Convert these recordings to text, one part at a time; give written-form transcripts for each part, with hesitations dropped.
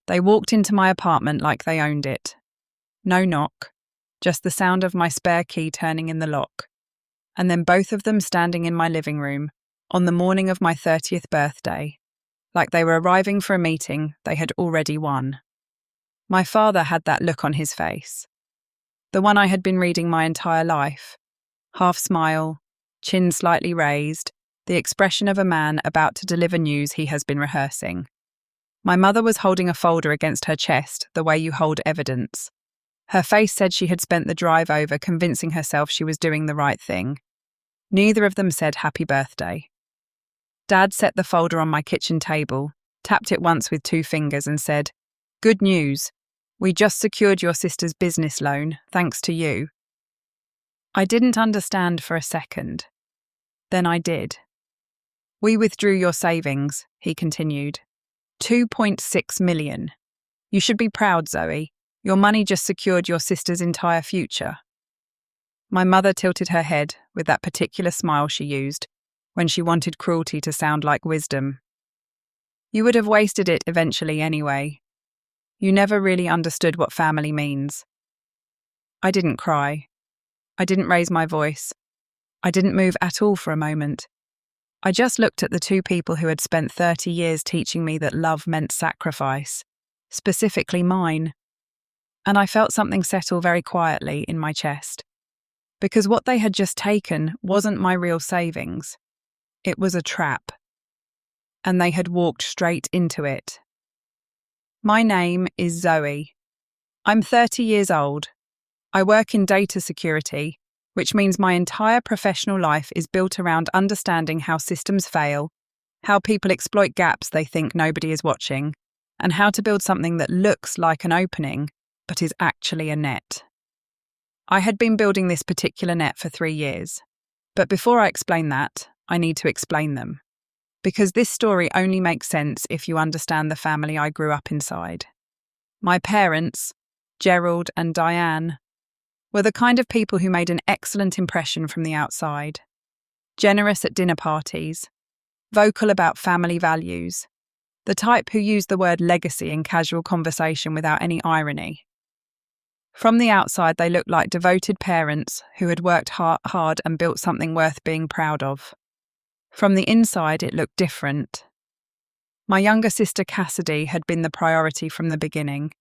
They walked into my apartment like they owned it. No knock, just the sound of my spare key turning in the lock. And then both of them standing in my living room on the morning of my 30th birthday, like they were arriving for a meeting they had already won. My father had that look on his face, the one I had been reading my entire life. Half smile, chin slightly raised, the expression of a man about to deliver news he has been rehearsing. My mother was holding a folder against her chest, the way you hold evidence. Her face said she had spent the drive over convincing herself she was doing the right thing. Neither of them said happy birthday. Dad set the folder on my kitchen table, tapped it once with 2 fingers and said, "Good news. We just secured your sister's business loan, thanks to you." I didn't understand for a second. Then I did. "We withdrew your savings," he continued. 2.6 million. You should be proud, Zoe. Your money just secured your sister's entire future. My mother tilted her head with that particular smile she used when she wanted cruelty to sound like wisdom. "You would have wasted it eventually anyway. You never really understood what family means." I didn't cry. I didn't raise my voice. I didn't move at all for a moment. I just looked at the 2 people who had spent 30 years teaching me that love meant sacrifice, specifically mine. And I felt something settle very quietly in my chest. Because what they had just taken wasn't my real savings. It was a trap. And they had walked straight into it. My name is Zoe. I'm 30 years old. I work in data security, which means my entire professional life is built around understanding how systems fail, how people exploit gaps they think nobody is watching, and how to build something that looks like an opening, but is actually a net. I had been building this particular net for 3 years. But before I explain that, I need to explain them. Because this story only makes sense if you understand the family I grew up inside. My parents, Gerald and Diane, were the kind of people who made an excellent impression from the outside. Generous at dinner parties, vocal about family values, the type who used the word legacy in casual conversation without any irony. From the outside, they looked like devoted parents who had worked hard and built something worth being proud of. From the inside, it looked different. My younger sister Cassidy had been the priority from the beginning,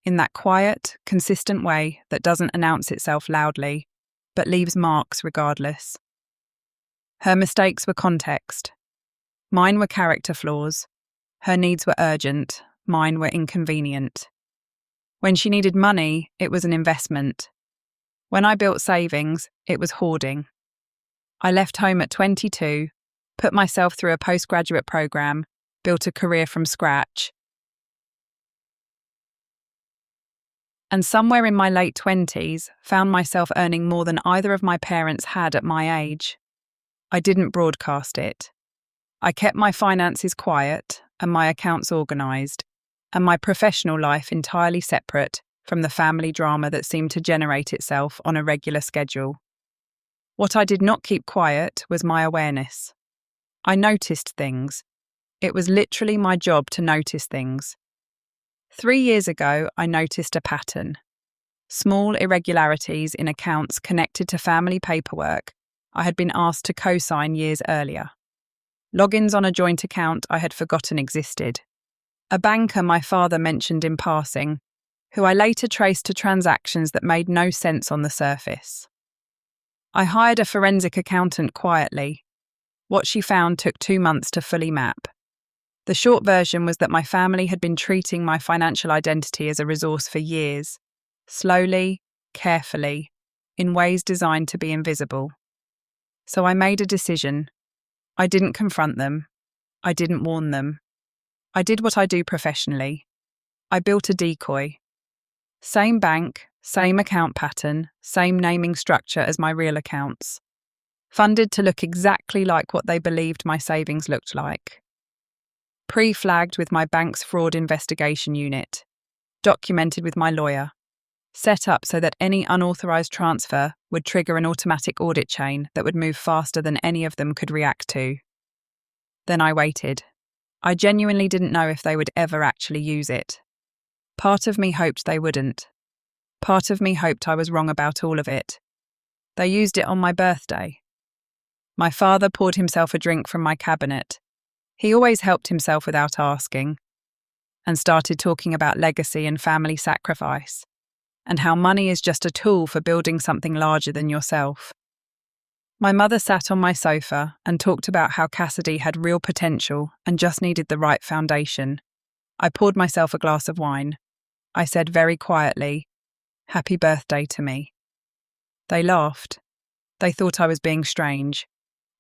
in that quiet, consistent way that doesn't announce itself loudly, but leaves marks regardless. Her mistakes were context. Mine were character flaws. Her needs were urgent. Mine were inconvenient. When she needed money, it was an investment. When I built savings, it was hoarding. I left home at 22, put myself through a postgraduate program, built a career from scratch. And somewhere in my late 20s, found myself earning more than either of my parents had at my age. I didn't broadcast it. I kept my finances quiet and my accounts organised, and my professional life entirely separate from the family drama that seemed to generate itself on a regular schedule. What I did not keep quiet was my awareness. I noticed things. It was literally my job to notice things. 3 years ago, I noticed a pattern. Small irregularities in accounts connected to family paperwork I had been asked to co-sign years earlier. Logins on a joint account I had forgotten existed. A banker my father mentioned in passing, who I later traced to transactions that made no sense on the surface. I hired a forensic accountant quietly. What she found took 2 months to fully map. The short version was that my family had been treating my financial identity as a resource for years, slowly, carefully, in ways designed to be invisible. So I made a decision. I didn't confront them. I didn't warn them. I did what I do professionally. I built a decoy. Same bank, same account pattern, same naming structure as my real accounts. Funded to look exactly like what they believed my savings looked like. Pre-flagged with my bank's fraud investigation unit. Documented with my lawyer. Set up so that any unauthorized transfer would trigger an automatic audit chain that would move faster than any of them could react to. Then I waited. I genuinely didn't know if they would ever actually use it. Part of me hoped they wouldn't. Part of me hoped I was wrong about all of it. They used it on my birthday. My father poured himself a drink from my cabinet. He always helped himself without asking, and started talking about legacy and family sacrifice, and how money is just a tool for building something larger than yourself. My mother sat on my sofa and talked about how Cassidy had real potential and just needed the right foundation. I poured myself a glass of wine. I said very quietly, "Happy birthday to me." They laughed. They thought I was being strange.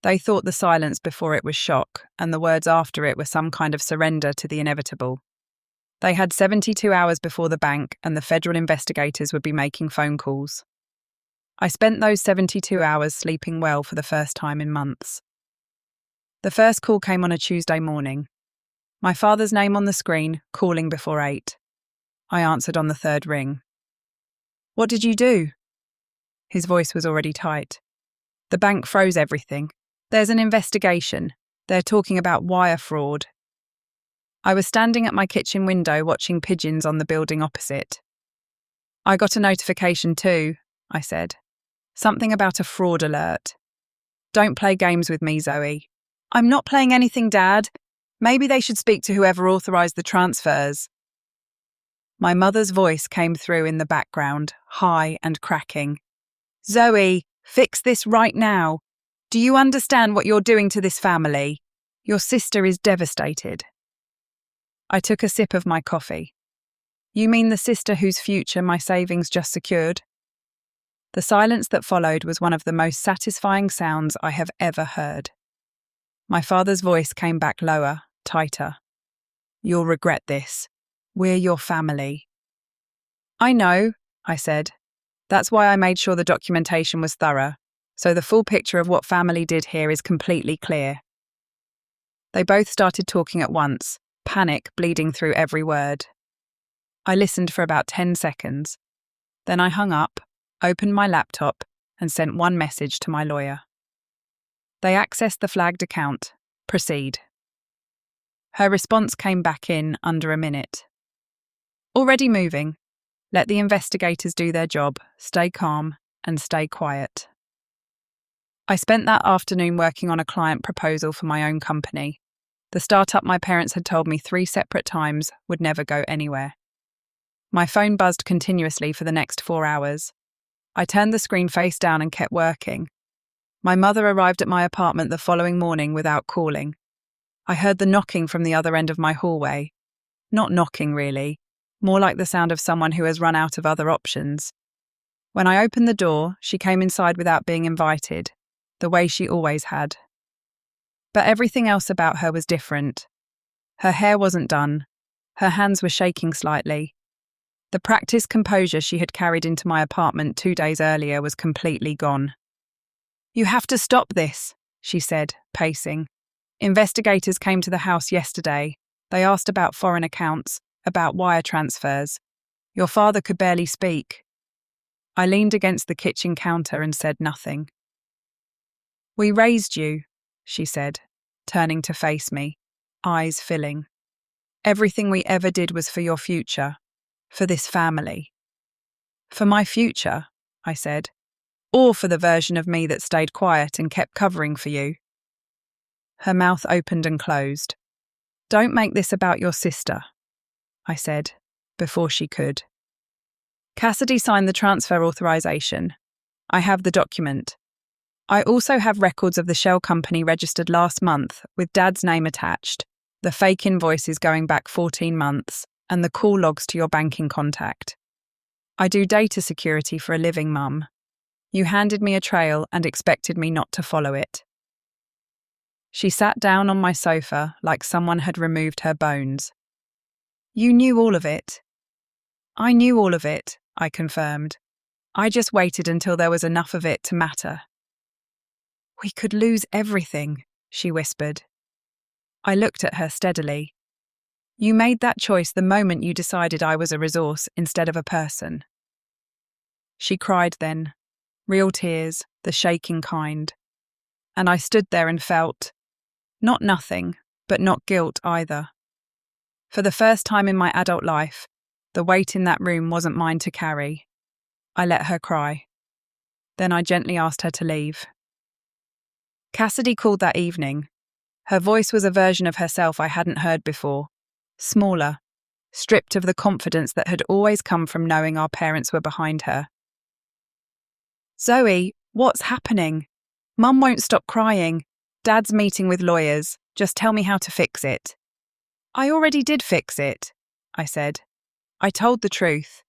They thought the silence before it was shock, and the words after it were some kind of surrender to the inevitable. They had 72 hours before the bank, and the federal investigators would be making phone calls. I spent those 72 hours sleeping well for the first time in months. The first call came on a Tuesday morning. My father's name on the screen, calling before 8. I answered on the third ring. "What did you do?" His voice was already tight. "The bank froze everything. There's an investigation. They're talking about wire fraud." I was standing at my kitchen window watching pigeons on the building opposite. "I got a notification too," I said. "Something about a fraud alert." "Don't play games with me, Zoe." "I'm not playing anything, Dad. Maybe they should speak to whoever authorized the transfers." My mother's voice came through in the background, high and cracking. "Zoe, fix this right now. Do you understand what you're doing to this family? Your sister is devastated." I took a sip of my coffee. "You mean the sister whose future my savings just secured?" The silence that followed was one of the most satisfying sounds I have ever heard. My father's voice came back lower, tighter. "You'll regret this. We're your family." "I know," I said. "That's why I made sure the documentation was thorough, so the full picture of what family did here is completely clear." They both started talking at once, panic bleeding through every word. I listened for about 10 seconds. Then I hung up, opened my laptop, and sent one message to my lawyer. "They accessed the flagged account. Proceed." Her response came back in under a minute. "Already moving. Let the investigators do their job. Stay calm and stay quiet." I spent that afternoon working on a client proposal for my own company. The startup my parents had told me 3 separate times would never go anywhere. My phone buzzed continuously for the next 4 hours. I turned the screen face down and kept working. My mother arrived at my apartment the following morning without calling. I heard the knocking from the other end of my hallway. Not knocking, really. More like the sound of someone who has run out of other options. When I opened the door, she came inside without being invited, the way she always had. But everything else about her was different. Her hair wasn't done. Her hands were shaking slightly. The practiced composure she had carried into my apartment 2 days earlier was completely gone. "You have to stop this," she said, pacing. "Investigators came to the house yesterday. They asked about foreign accounts, about wire transfers. Your father could barely speak." I leaned against the kitchen counter and said nothing. "We raised you," she said, turning to face me, eyes filling. "Everything we ever did was for your future, for this family." "For my future," I said, "or for the version of me that stayed quiet and kept covering for you?" Her mouth opened and closed. "Don't make this about your sister," I said, before she could. "Cassidy signed the transfer authorization. I have the document. I also have records of the shell company registered last month with Dad's name attached, the fake invoices going back 14 months, and the call logs to your banking contact. I do data security for a living, Mum. You handed me a trail and expected me not to follow it." She sat down on my sofa like someone had removed her bones. "You knew all of it." "I knew all of it," I confirmed. "I just waited until there was enough of it to matter." "We could lose everything," she whispered. I looked at her steadily. "You made that choice the moment you decided I was a resource instead of a person." She cried then, real tears, the shaking kind. And I stood there and felt, not nothing, but not guilt either. For the first time in my adult life, The weight in that room wasn't mine to carry. I let her cry. Then I gently asked her to leave. Cassidy called that evening. Her voice was a version of herself I hadn't heard before. Smaller, stripped of the confidence that had always come from knowing our parents were behind her. "Zoe, what's happening? Mum won't stop crying. Dad's meeting with lawyers. Just tell me how to fix it." "I already did fix it," I said. "I told the truth."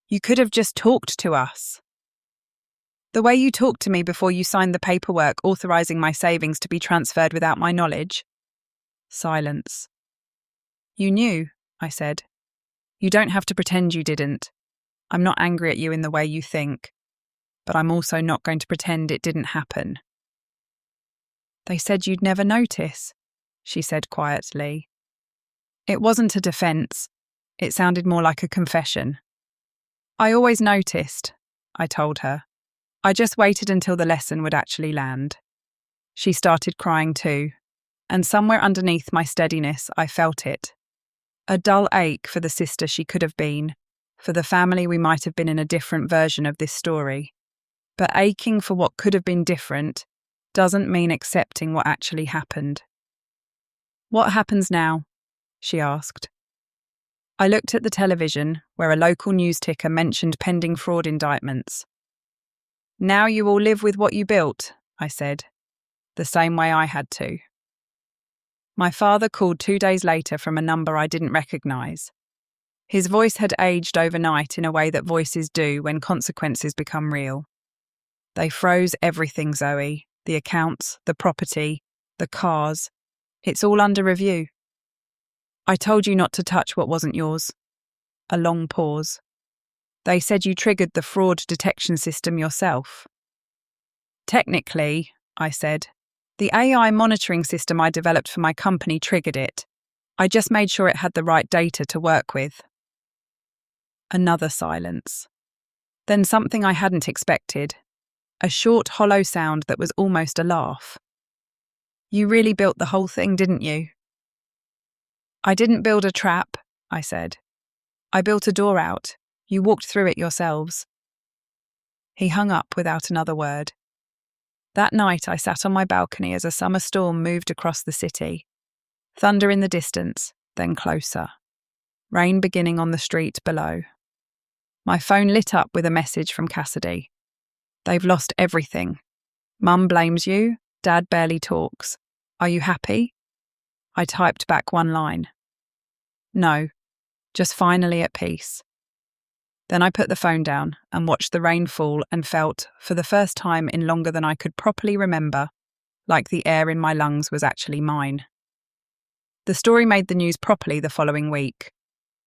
"You could have just talked to us." "The way you talked to me before you signed the paperwork authorizing my savings to be transferred without my knowledge." Silence. "You knew," I said. "You don't have to pretend you didn't. I'm not angry at you in the way you think, but I'm also not going to pretend it didn't happen." "They said you'd never notice," she said quietly. It wasn't a defense. It sounded more like a confession. "I always noticed," I told her. "I just waited until the lesson would actually land." She started crying too, and somewhere underneath my steadiness I felt it. A dull ache for the sister she could have been, for the family we might have been in a different version of this story. But aching for what could have been different doesn't mean accepting what actually happened. "What happens now?" she asked. I looked at the television, where a local news ticker mentioned pending fraud indictments. "Now you all live with what you built," I said, the same way I had to. My father called 2 days later from a number I didn't recognise. His voice had aged overnight in a way that voices do when consequences become real. "They froze everything, Zoe. The accounts, the property, the cars. It's all under review." "I told you not to touch what wasn't yours." A long pause. "They said you triggered the fraud detection system yourself." "Technically," I said, "the AI monitoring system I developed for my company triggered it. I just made sure it had the right data to work with." Another silence. Then something I hadn't expected. A short, hollow sound that was almost a laugh. "You really built the whole thing, didn't you?" "I didn't build a trap," I said. "I built a door out. You walked through it yourselves." He hung up without another word. That night I sat on my balcony as a summer storm moved across the city. Thunder in the distance, then closer. Rain beginning on the street below. My phone lit up with a message from Cassidy. "They've lost everything. Mum blames you, Dad barely talks. Are you happy?" I typed back one line. "No, just finally at peace." Then I put the phone down and watched the rain fall and felt, for the first time in longer than I could properly remember, like the air in my lungs was actually mine. The story made the news properly the following week.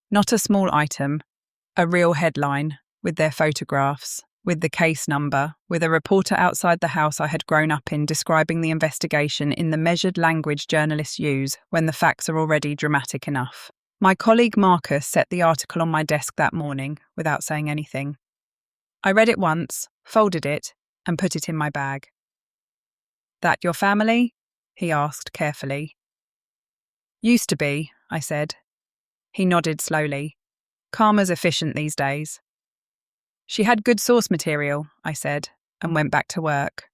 Not a small item, a real headline, with their photographs, with the case number, with a reporter outside the house I had grown up in describing the investigation in the measured language journalists use when the facts are already dramatic enough. My colleague Marcus set the article on my desk that morning without saying anything. I read it once, folded it, and put it in my bag. "That your family?" he asked carefully. "Used to be," I said. He nodded slowly. "Karma's efficient these days." "She had good source material," I said, and went back to work.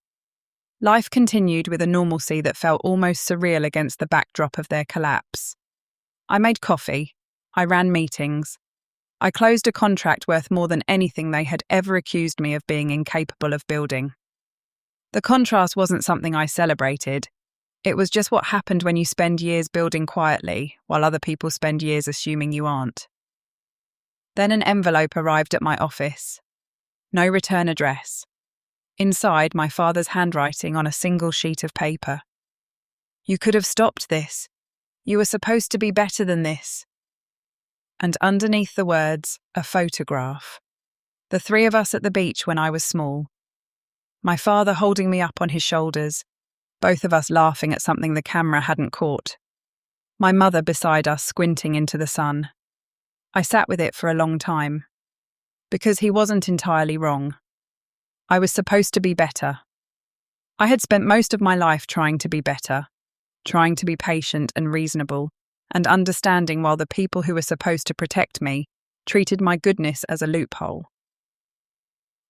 Life continued with a normalcy that felt almost surreal against the backdrop of their collapse. I made coffee. I ran meetings. I closed a contract worth more than anything they had ever accused me of being incapable of building. The contrast wasn't something I celebrated. It was just what happened when you spend years building quietly, while other people spend years assuming you aren't. Then an envelope arrived at my office. No return address. Inside, my father's handwriting on a single sheet of paper. "You could have stopped this. You were supposed to be better than this." And underneath the words, a photograph. The 3 of us at the beach when I was small. My father holding me up on his shoulders, both of us laughing at something the camera hadn't caught. My mother beside us squinting into the sun. I sat with it for a long time. Because he wasn't entirely wrong. I was supposed to be better. I had spent most of my life trying to be better, trying to be patient and reasonable, and understanding while the people who were supposed to protect me treated my goodness as a loophole.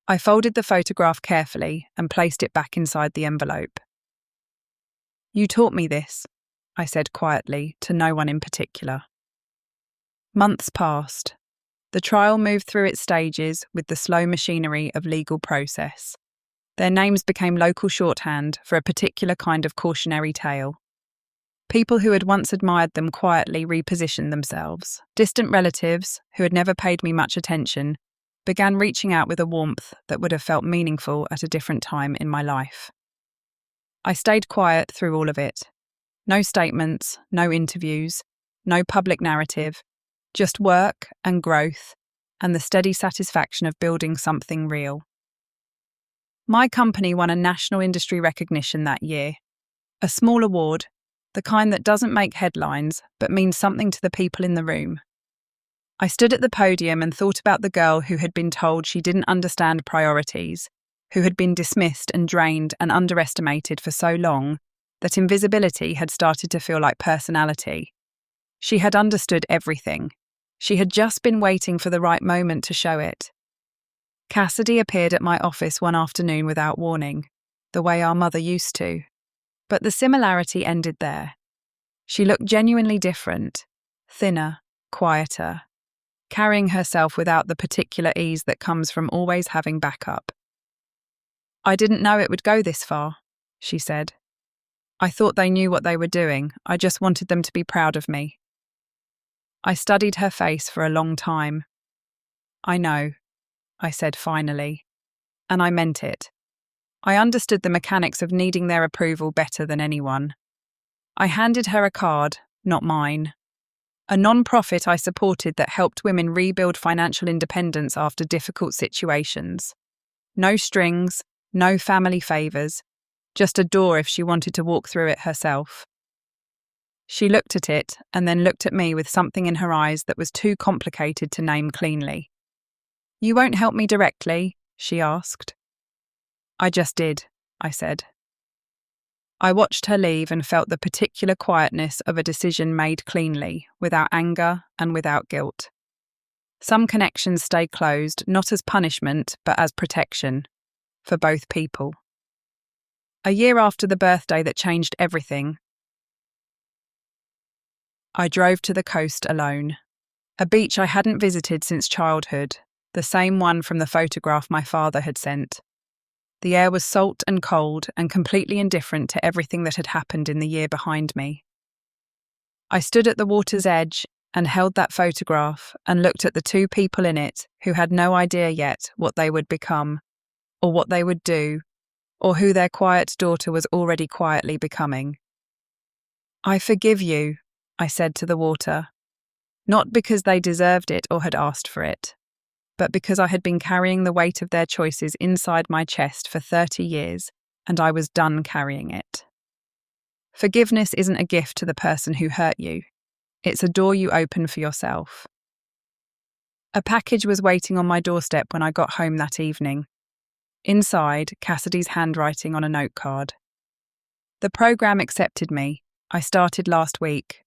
I folded the photograph carefully and placed it back inside the envelope. "You taught me this," I said quietly, to no one in particular. Months passed. The trial moved through its stages with the slow machinery of legal process. Their names became local shorthand for a particular kind of cautionary tale. People who had once admired them quietly repositioned themselves. Distant relatives, who had never paid me much attention, began reaching out with a warmth that would have felt meaningful at a different time in my life. I stayed quiet through all of it. No statements, no interviews, no public narrative, just work and growth and the steady satisfaction of building something real. My company won a national industry recognition that year. A small award, the kind that doesn't make headlines but means something to the people in the room. I stood at the podium and thought about the girl who had been told she didn't understand priorities, who had been dismissed and drained and underestimated for so long that invisibility had started to feel like personality. She had understood everything. She had just been waiting for the right moment to show it. Cassidy appeared at my office one afternoon without warning, the way our mother used to. But the similarity ended there. She looked genuinely different, thinner, quieter, carrying herself without the particular ease that comes from always having backup. "I didn't know it would go this far," she said. "I thought they knew what they were doing. I just wanted them to be proud of me." I studied her face for a long time. "I know," I said finally, and I meant it. I understood the mechanics of needing their approval better than anyone. I handed her a card, not mine. A non-profit I supported that helped women rebuild financial independence after difficult situations. No strings, no family favours, just a door if she wanted to walk through it herself. She looked at it and then looked at me with something in her eyes that was too complicated to name cleanly. "You won't help me directly?" she asked. "I just did," I said. I watched her leave and felt the particular quietness of a decision made cleanly, without anger and without guilt. Some connections stay closed, not as punishment, but as protection, for both people. A year after the birthday that changed everything, I drove to the coast alone. A beach I hadn't visited since childhood, the same one from the photograph my father had sent. The air was salt and cold and completely indifferent to everything that had happened in the year behind me. I stood at the water's edge and held that photograph and looked at the two people in it who had no idea yet what they would become, or what they would do, or who their quiet daughter was already quietly becoming. "I forgive you," I said to the water, not because they deserved it or had asked for it, but because I had been carrying the weight of their choices inside my chest for 30 years, and I was done carrying it. Forgiveness isn't a gift to the person who hurt you. It's a door you open for yourself. A package was waiting on my doorstep when I got home that evening. Inside, Cassidy's handwriting on a note card. "The program accepted me. I started last week.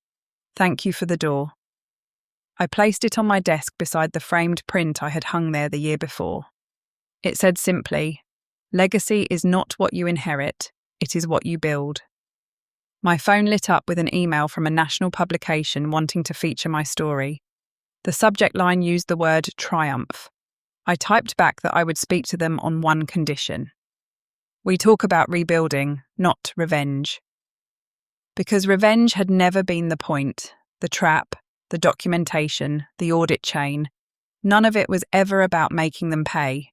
Thank you for the door." I placed it on my desk beside the framed print I had hung there the year before. It said simply, "Legacy is not what you inherit, it is what you build." My phone lit up with an email from a national publication wanting to feature my story. The subject line used the word triumph. I typed back that I would speak to them on one condition. "We talk about rebuilding, not revenge." Because revenge had never been the point, the trap, the documentation, the audit chain. None of it was ever about making them pay.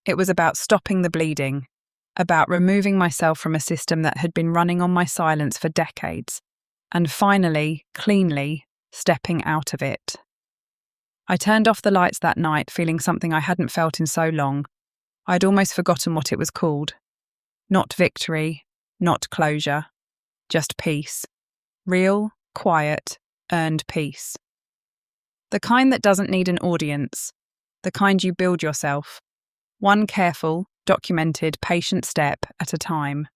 It was about stopping the bleeding, about removing myself from a system that had been running on my silence for decades, and finally, cleanly, stepping out of it. I turned off the lights that night, feeling something I hadn't felt in so long. I'd almost forgotten what it was called. Not victory, not closure, just peace. Real, quiet, earned peace. The kind that doesn't need an audience, the kind you build yourself, one careful, documented, patient step at a time.